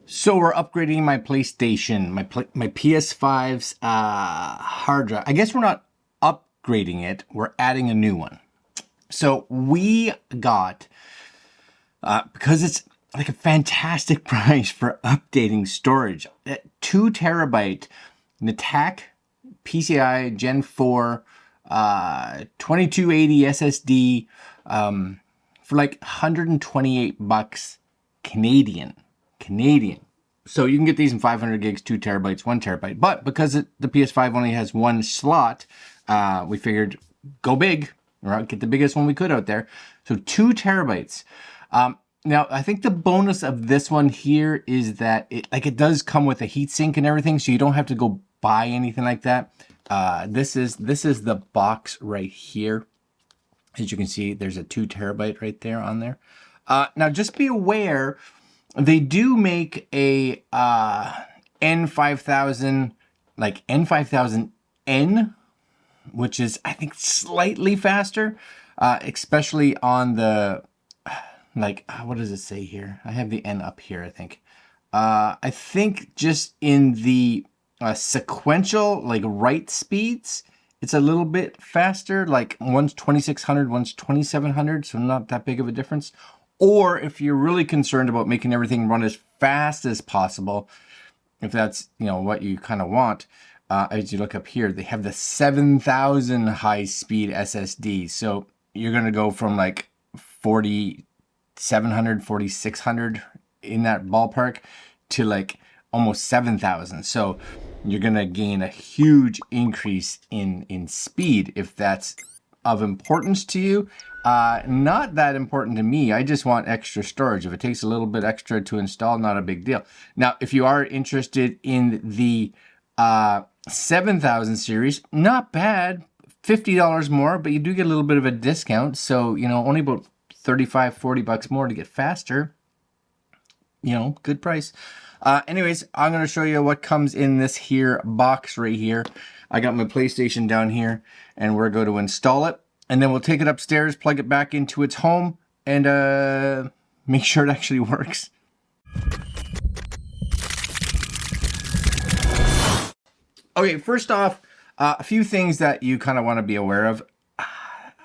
So we're upgrading my PlayStation, my PS5's hard drive. I guess we're not upgrading it, we're adding a new one. So we got, because it's like a fantastic price for updating storage, 2 terabyte Netac PCI Gen 4 2280 SSD for like $128 Canadian. So you can get these in 500 gigs, 2 terabytes, 1 terabyte. But because the PS5 only has 1 slot, we figured go big, or get the biggest one we could out there. So 2 terabytes. Now, I think the bonus of this one here is that it does come with a heatsink and everything, so you don't have to go buy anything like that. This is the box right here. As you can see, there's a 2 terabyte right there on there. Now, just be aware, they do make a N5000, like N5000 N, which is, I think, slightly faster, especially on the, like, what does it say here? I have the N up here, I think. I think just in the sequential, like, write speeds, it's a little bit faster, like one's 2600, one's 2700, so not that big of a difference. Or if you're really concerned about making everything run as fast as possible, if that's, you know, what you kind of want, as you look up here, they have the 7000 high-speed SSD. So you're going to go from like 4700, 4600 in that ballpark to like almost 7000. So you're going to gain a huge increase in speed if that's of importance to you. Not that important to me. I just want extra storage. If it takes a little bit extra to install, not a big deal. Now, if you are interested in the 7000 series, not bad. $50 more, but you do get a little bit of a discount. So, you know, only about 35, 40 bucks more to get faster. You know, good price. Anyways, I'm going to show you what comes in this here box right here. I got my PlayStation down here, and we're going to install it. And then we'll take it upstairs, plug it back into its home, and make sure it actually works. Okay, first off, a few things that you kind of want to be aware of.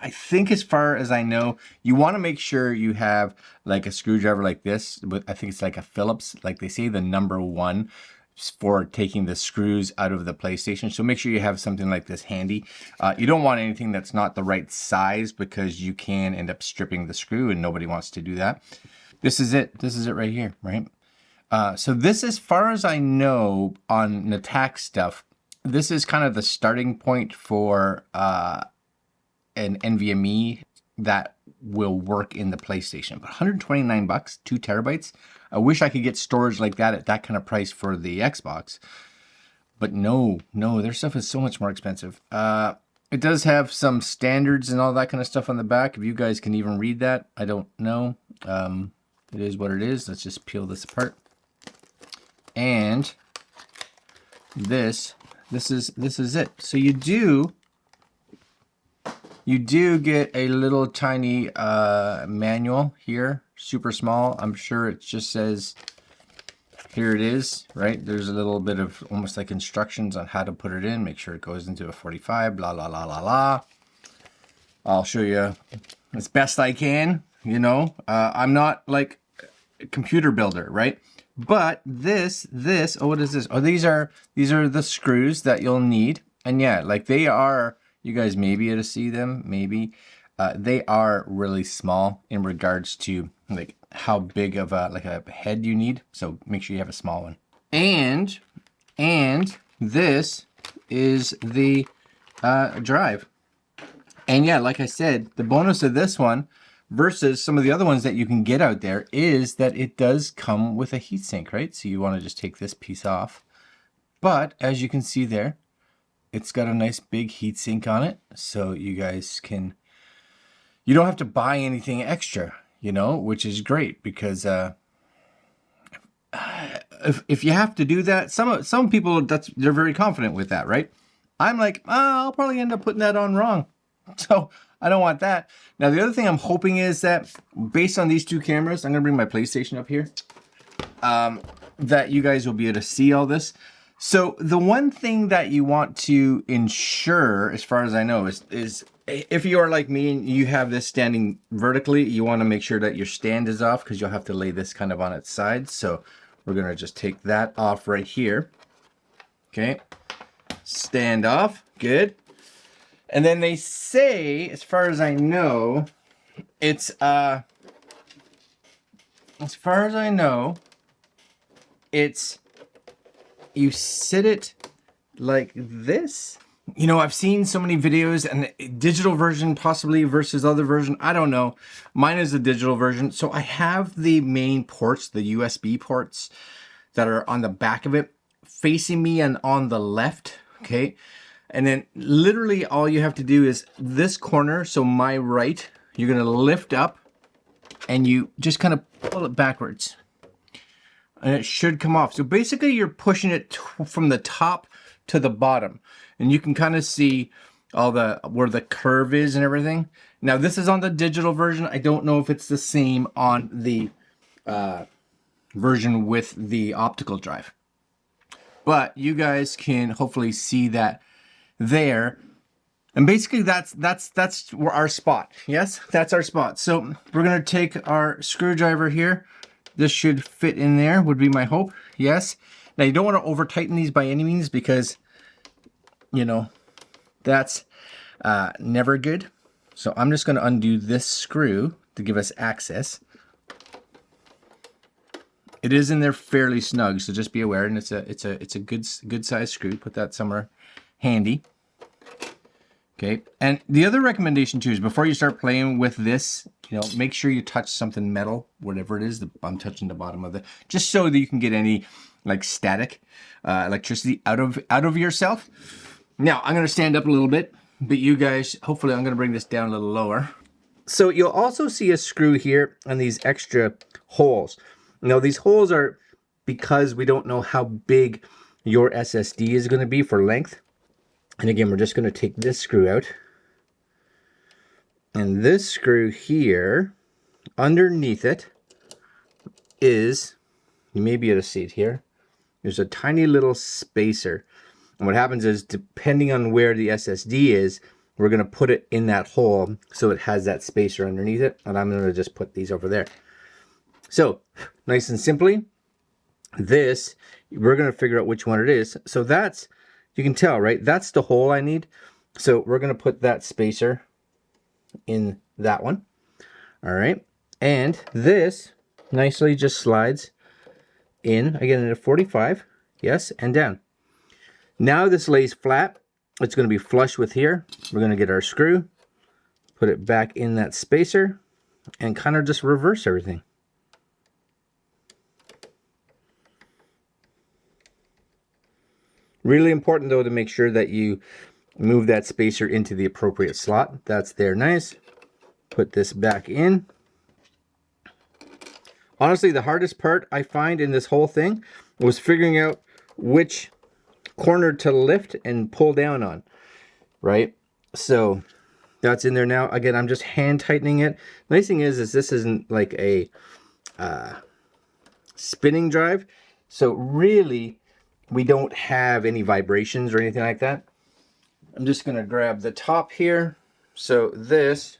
I think as far as I know, you want to make sure you have like a screwdriver like this. I think it's like a Phillips, like they say the #1 for taking the screws out of the PlayStation. So make sure you have something like this handy. You don't want anything that's not the right size because you can end up stripping the screw and nobody wants to do that. This is it. This is it right here, right? So this, as far as I know on Netac stuff, this is kind of the starting point for an NVMe that will work in the PlayStation. But 129 bucks, 2 terabytes. I wish I could get storage like that at that kind of price for the Xbox. But no, their stuff is so much more expensive. It does have some standards and all that kind of stuff on the back. If you guys can even read that, I don't know. It is what it is. Let's just peel this apart. And this is it. So you do get a little tiny manual here, super small. I'm sure it just says, here it is, right? There's a little bit of almost like instructions on how to put it in. Make sure it goes into a 45, blah, blah, blah, blah, blah. I'll show you as best I can, you know. I'm not like a computer builder, right? But this, oh, what is this? Oh, these are the screws that you'll need. And yeah, like they are, you guys may be able to see them, maybe. They are really small in regards to like how big of a head you need. So make sure you have a small one. And this is the drive. And yeah, like I said, the bonus of this one versus some of the other ones that you can get out there is that it does come with a heatsink, right? So you want to just take this piece off. But as you can see there, it's got a nice big heatsink on it. So you guys can, you don't have to buy anything extra, you know, which is great because if you have to do that, some people, they're very confident with that, right? I'm like, oh, I'll probably end up putting that on wrong. So I don't want that. Now, the other thing I'm hoping is that based on these two cameras, I'm going to bring my PlayStation up here. that you guys will be able to see all this. So the one thing that you want to ensure, as far as I know, is if you are like me and you have this standing vertically, you want to make sure that your stand is off, because you'll have to lay this kind of on its side. So we're going to just take that off right here. Okay. Stand off. Good. And then they say, as far as I know, it's as far as I know, it's you sit it like this. You know, I've seen so many videos, and the digital version possibly versus other version, I don't know. Mine is the digital version. So I have the main ports, the USB ports that are on the back of it facing me and on the left, okay? And then literally all you have to do is this corner, so my right, you're gonna lift up and you just kind of pull it backwards. And it should come off. So basically you're pushing it from the top to the bottom. And you can kind of see all the where the curve is and everything. Now this is on the digital version. I don't know if it's the same on the version with the optical drive. But you guys can hopefully see that there. And basically that's our spot. Yes, that's our spot. So we're gonna take our screwdriver here. This should fit in there, would be my hope. Yes. Now you don't want to over tighten these by any means, because you know that's never good. So I'm just going to undo this screw to give us access. It is in there fairly snug, so just be aware. And it's a good size screw. Put that somewhere handy. Okay. And the other recommendation too is before you start playing with this, you know, make sure you touch something metal, whatever it is. I'm touching the bottom of it, just so that you can get any like static electricity out of yourself. Now I'm going to stand up a little bit, but you guys, hopefully I'm going to bring this down a little lower. So you'll also see a screw here and these extra holes. Now these holes are because we don't know how big your SSD is going to be for length. And again, we're just going to take this screw out. And this screw here, underneath it, is, you may be able to see it here, there's a tiny little spacer. And what happens is, depending on where the SSD is, we're going to put it in that hole so it has that spacer underneath it. And I'm going to just put these over there. So, nice and simply, this, we're going to figure out which one it is. So that's, you can tell, right? That's the hole I need. So we're going to put that spacer in that one. All right. And this nicely just slides in, again, at a 45. Yes, and down. Now this lays flat. It's going to be flush with here. We're going to get our screw, put it back in that spacer, and kind of just reverse everything. Really important though to make sure that you move that spacer into the appropriate slot. That's there, nice. Put this back in. Honestly, the hardest part I find in this whole thing was figuring out which corner to lift and pull down on, right? So that's in there now. Again, I'm just hand tightening it. Nice thing is this isn't like a spinning drive. So really, we don't have any vibrations or anything like that. I'm just going to grab the top here. So this,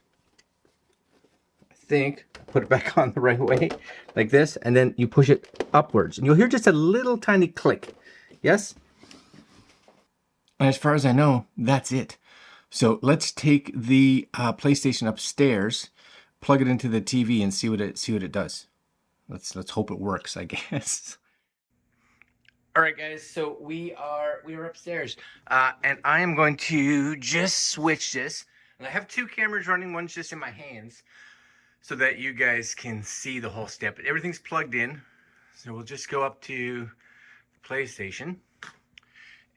I think, put it back on the right way, like this, and then you push it upwards. And you'll hear just a little tiny click. Yes? And as far as I know, that's it. So let's take the PlayStation upstairs, plug it into the TV, and see what it does. Let's hope it works, I guess. All right, guys, so we are upstairs, and I am going to just switch this. And I have two cameras running, one's just in my hands, so that you guys can see the whole step. But everything's plugged in, so we'll just go up to the PlayStation.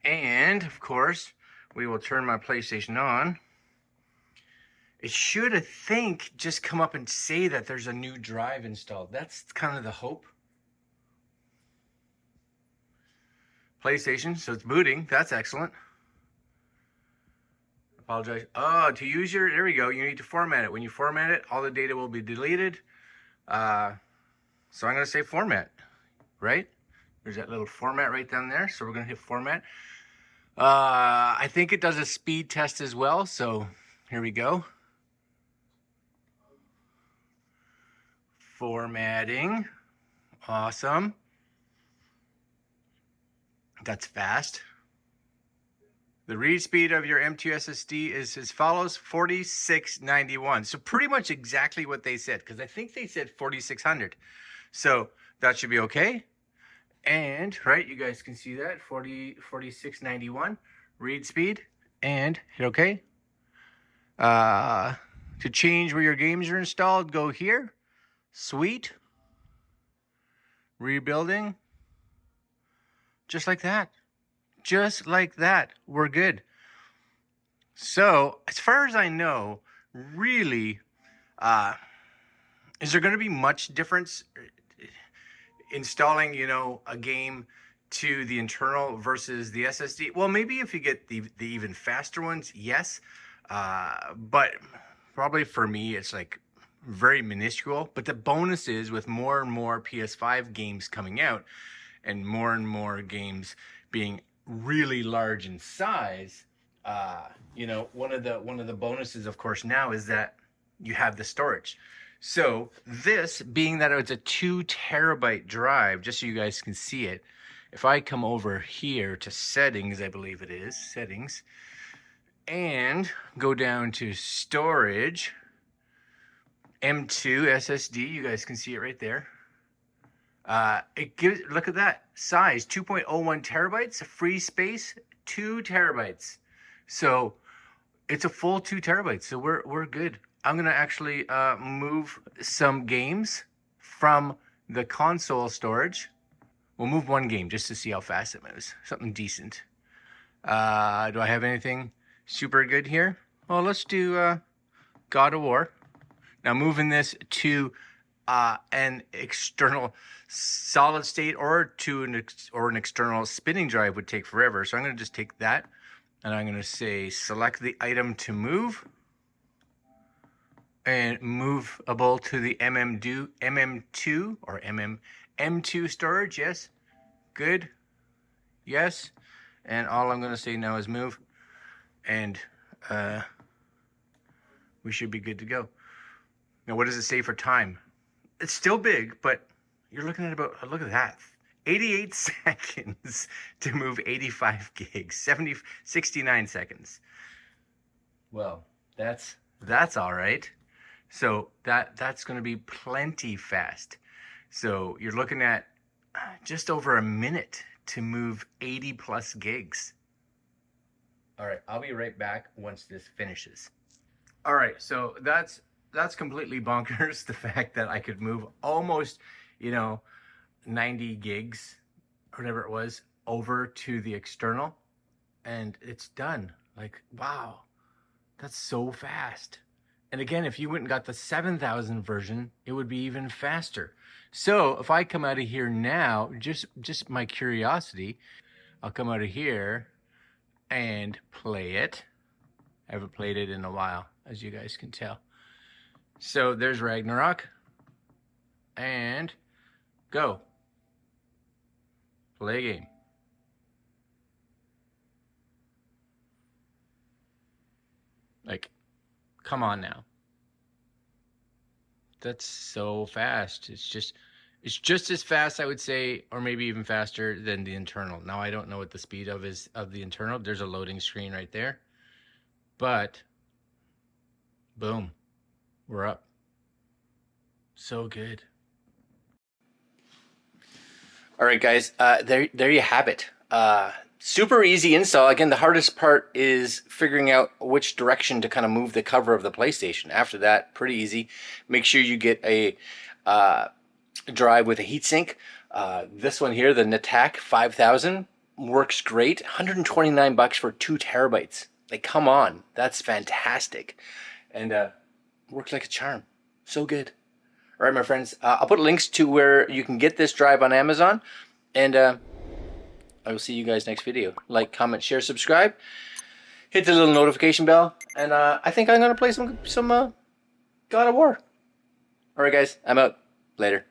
And, of course, we will turn my PlayStation on. It should, I think, just come up and say that there's a new drive installed. That's kind of the hope. PlayStation, so it's booting. That's excellent. Apologize. Oh, to use your, there we go. You need to format it. When you format it, all the data will be deleted. So I'm going to say format, right? There's that little format right down there. So we're going to hit format. I think it does a speed test as well. So here we go. Formatting. Awesome. That's fast. The read speed of your M2 SSD is as follows, 4691. So pretty much exactly what they said, because I think they said 4600. So that should be okay. And, right, you guys can see that, 4691 read speed. And hit OK. To change where your games are installed, go here. Sweet. Rebuilding. Just like that. Just like that. We're good. So, as far as I know, really, is there going to be much difference installing, you know, a game to the internal versus the SSD? Well, maybe if you get the even faster ones, yes. But probably for me, it's like very minuscule. But the bonus is with more and more PS5 games coming out and more games being really large in size, you know, one of the bonuses, of course, now is that you have the storage. So this, being that it's a 2 terabyte drive, just so you guys can see it, if I come over here to settings, I believe it is settings, and go down to storage, M2 SSD, you guys can see it right there. It gives, look at that size, 2.01 terabytes, free space, 2 terabytes. So it's a full 2 terabytes. So we're good. I'm going to actually move some games from the console storage. We'll move one game just to see how fast it moves. Something decent. Do I have anything super good here? Well, let's do God of War. Now moving this to an external solid state or to an external spinning drive would take forever. So I'm going to just take that and I'm going to say select the item to move and moveable to the MM2 or M2 storage. Yes, good, yes. And all I'm going to say now is move, and we should be good to go. Now, what does it say for time? It's still big, but you're looking at about, look at that, 88 seconds to move 85 gigs, 69 seconds. Well, that's all right. So that's going to be plenty fast. So you're looking at just over a minute to move 80 plus gigs. All right, I'll be right back once this finishes. All right, so that's completely bonkers, the fact that I could move almost, you know, 90 gigs or whatever it was over to the external, and it's done. Like, wow, that's so fast. And again, if you went and got the 7000 version, it would be even faster. So if I come out of here now, just my curiosity, I'll come out of here and play it. I haven't played it in a while, as you guys can tell. So there's Ragnarok, and go. Play a game. Like, come on now. That's so fast. It's just as fast, I would say, or maybe even faster than the internal. Now I don't know what the speed of the internal. There's a loading screen right there. But boom. We're up. So good. All right, guys. There you have it. Super easy install. Again, the hardest part is figuring out which direction to kind of move the cover of the PlayStation. After that, pretty easy. Make sure you get a drive with a heatsink. This one here, the Netac 5000, works great. $129 for 2 terabytes. Like, come on, that's fantastic, and works like a charm. So good. All right, my friends. I'll put links to where you can get this drive on Amazon, and I will see you guys next video. Like, comment, share, subscribe. Hit the little notification bell, and I think I'm gonna play some God of War. All right, guys. I'm out. Later.